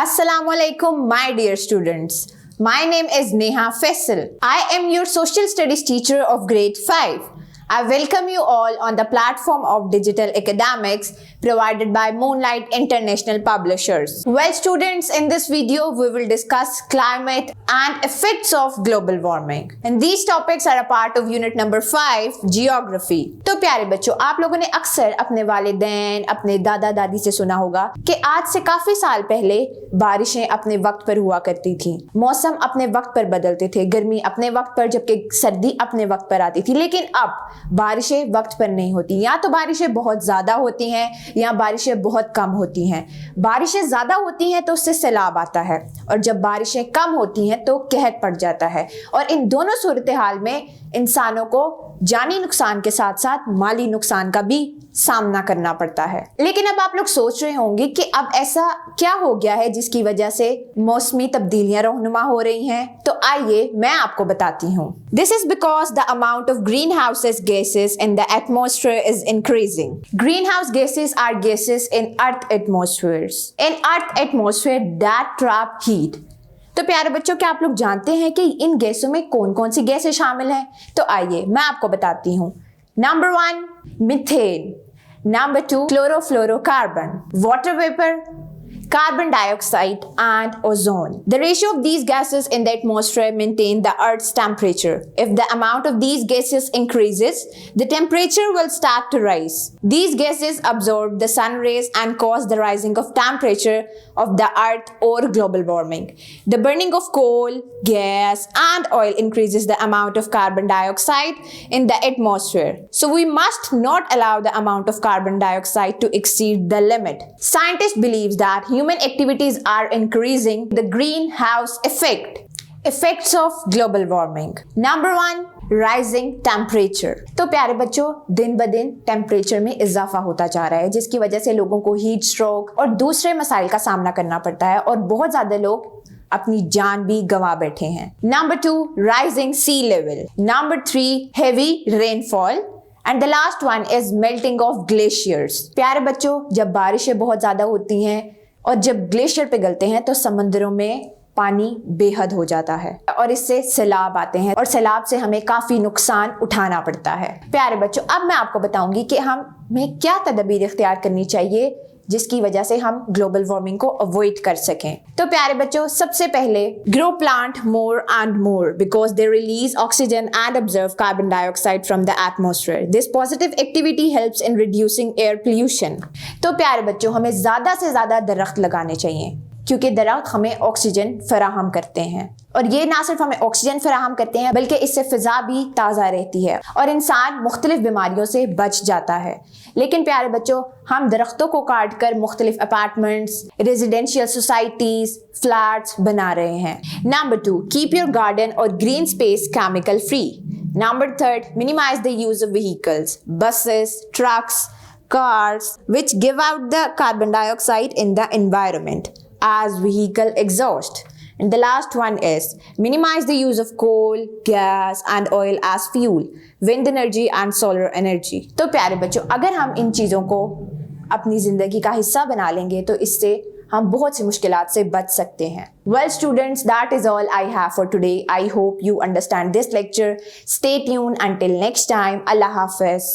Assalamualaikum, my dear students. My name is Neha Faisal. I am your social studies teacher of grade 5. I welcome you all on the platform of digital academics provided by Moonlight International Publishers. Well, students, in this video we will discuss climate and effects of global warming. And these topics are a part of unit number 5, geography. तो प्यारे बच्चों, आप लोगों ने अक्सर अपने वालिदैन, अपने दादा दादी से सुना होगा कि आज से काफी साल पहले बारिशें अपने वक्त पर हुआ करती थी, मौसम अपने वक्त पर बदलते थे, गर्मी अपने वक्त पर जबकि सर्दी अपने वक्त पर आती थी। लेकिन अब बारिशें वक्त पर नहीं होती, या तो बारिशें बहुत ज्यादा होती हैं या बारिशें बहुत कम होती हैं। बारिशें ज्यादा होती हैं तो उससे सैलाब आता है, और जब बारिशें कम होती हैं तो कहर पड़ जाता है। और इन दोनों सूरत हाल में इंसानों को जानी नुकसान के साथ साथ माली नुकसान का भी सामना करना पड़ता है। लेकिन अब आप लोग सोच रहे होंगे कि अब ऐसा क्या हो गया है जिसकी वजह से मौसमी तब्दीलियां रहनुमा हो रही हैं। तो आइए मैं आपको बताती हूँ। This is because the amount of green houses gases in the atmosphere is increasing. Green house gases are gases in earth atmosphere that trap heat. तो प्यारे बच्चों, क्या आप लोग जानते हैं कि इन गैसों में कौन कौन सी गैसें शामिल हैं? तो आइए मैं आपको बताती हूँ। Number 1 methane, number 2 chlorofluorocarbon, water vapour, carbon dioxide and ozone. The ratio of these gases in the atmosphere maintain the Earth's temperature. If the amount of these gases increases, the temperature will start to rise. These gases absorb the sun rays and cause the rising of temperature of the Earth or global warming. The burning of coal, gas and oil increases the amount of carbon dioxide in the atmosphere. So we must not allow the amount of carbon dioxide to exceed the limit. Scientists believe that human activities are increasing the greenhouse effects of global warming. Number 1, rising temperature. तो प्यारे बच्चों, दिन ब दिन temperature में इजाफा होता जा रहा है, जिसकी वजह से लोगों को हीट स्ट्रोक और दूसरे मसाइल का सामना करना पड़ता है, और बहुत ज्यादा लोग अपनी जान भी गंवा बैठे हैं। Number 2, rising sea level. Number 3, heavy rainfall. And the last one is melting of glaciers. प्यारे बच्चों, जब बारिशें बहुत ज्यादा होती हैं और जब ग्लेशियर पिघलते हैं तो समंदरों में पानी बेहद हो जाता है, और इससे सैलाब आते हैं, और सैलाब से हमें काफी नुकसान उठाना पड़ता है। प्यारे बच्चों, अब मैं आपको बताऊंगी कि हमें क्या तदबीर इख्तियार करनी चाहिए जिसकी वजह से हम ग्लोबल वार्मिंग को अवॉइड कर सकें। तो प्यारे बच्चों, सबसे पहले grow plant more and more because they release oxygen and observe carbon dioxide from the atmosphere. This positive activity helps in reducing air pollution. तो प्यारे बच्चों, हमें ज्यादा से ज्यादा दरख्त लगाने चाहिए, क्योंकि दरख्त हमें ऑक्सीजन फराहम करते हैं, और ये ना सिर्फ हमें ऑक्सीजन फराहम करते हैं बल्कि इससे फिजा भी ताज़ा रहती है और इंसान मुख्तलिफ बीमारियों से बच जाता है। लेकिन प्यारे बच्चों, हम दरख्तों को काट कर मुख्तलिफ अपार्टमेंट्स, रेजिडेंशियल सोसाइटीज, फ्लैट्स बना रहे हैं। नंबर 2, कीप योर गार्डन और green space chemical free. Number 3, minimise the use of vehicles, buses, trucks, cars which give out the carbon dioxide in the environment as vehicle exhaust. And the last one is minimize the use of coal, gas and oil as fuel, wind energy and solar energy. तो प्यारे बच्चों, अगर हम इन चीज़ों को अपनी ज़िंदगी का हिस्सा बना लेंगे तो इससे हम बहुत सी मुश्किलात से बच सकते हैं। Well students, that is all I have for today. I hope you understand this lecture. Stay tuned until next time. Allah Hafiz.